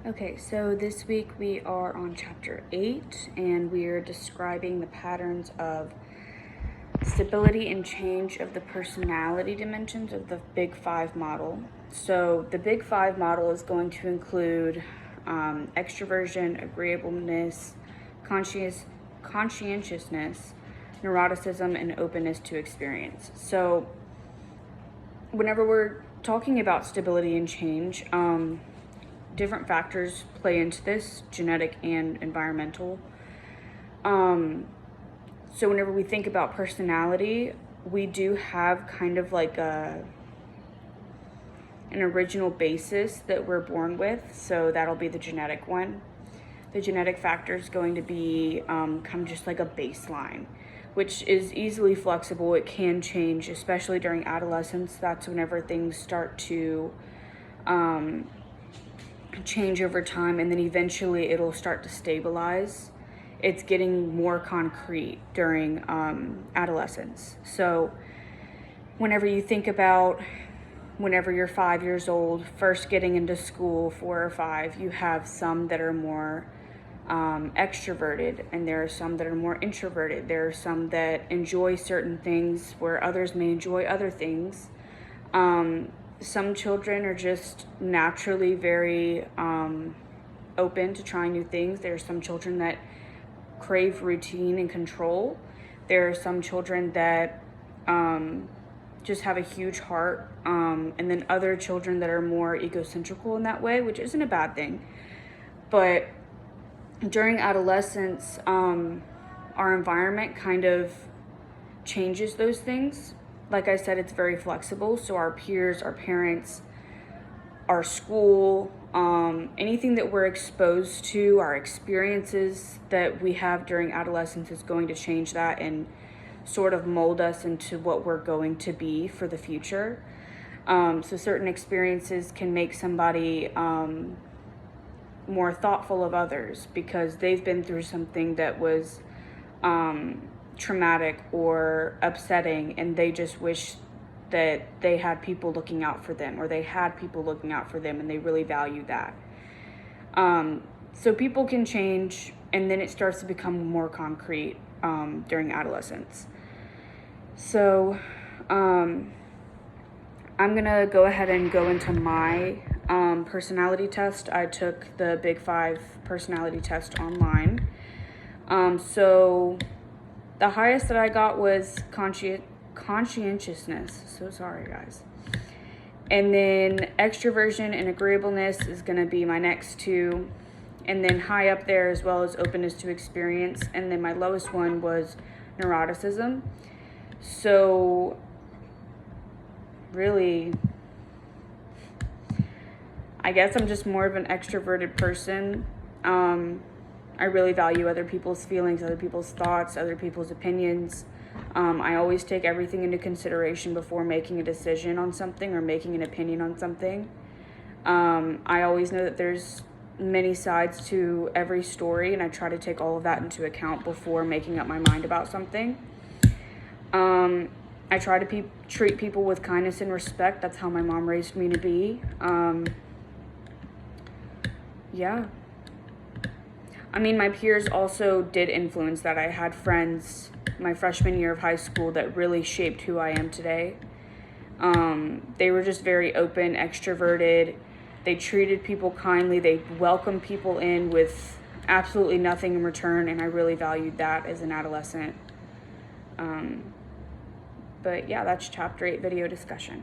Okay, so this week we are on chapter 8 and we are describing the patterns of stability and change of the personality dimensions of the Big Five model. So the Big Five model is going to include extroversion, agreeableness, conscientiousness, neuroticism, and openness to experience. So whenever we're talking about stability and change, different factors play into this, genetic and environmental. So whenever we think about personality, we do have kind of like an original basis that we're born with. So that'll be the genetic one. The genetic factor is going to be kind of just like a baseline, which is easily flexible. It can change, especially during adolescence. That's whenever things start to change over time, and then eventually it'll start to stabilize. It's getting more concrete during adolescence. So whenever you think about whenever you're 5 years old, first getting into school, 4 or 5, you have some that are more extroverted, and there are some that are more introverted. There are some that enjoy certain things where others may enjoy other things. Some children are just naturally very open to trying new things. There are some children that crave routine and control. There are some children that just have a huge heart, and then other children that are more egocentrical in that way, which isn't a bad thing. But during adolescence, our environment kind of changes those things. Like I said, it's very flexible. So our peers, our parents, our school, anything that we're exposed to, our experiences that we have during adolescence is going to change that and sort of mold us into what we're going to be for the future. So certain experiences can make somebody more thoughtful of others because they've been through something that was traumatic or upsetting, and they just wish that they had people looking out for them, or they had people looking out for them, and they really value that. So people can change, and then it starts to become more concrete during adolescence. So I'm gonna go ahead and go into my personality test. I took the Big Five personality test online. So the highest that I got was conscientiousness. So sorry, guys. And then extroversion and agreeableness is going to be my next two. And then high up there as well as openness to experience. And then my lowest one was neuroticism. So really, I guess I'm just more of an extroverted person. I really value other people's feelings, other people's thoughts, other people's opinions. I always take everything into consideration before making a decision on something or making an opinion on something. I always know that there's many sides to every story, and I try to take all of that into account before making up my mind about something. I try to treat people with kindness and respect. That's how my mom raised me to be. Yeah. I mean, my peers also did influence that. I had friends my freshman year of high school that really shaped who I am today. They were just very open, extroverted. They treated people kindly. They welcomed people in with absolutely nothing in return, and I really valued that as an adolescent. But yeah, that's chapter 8 video discussion.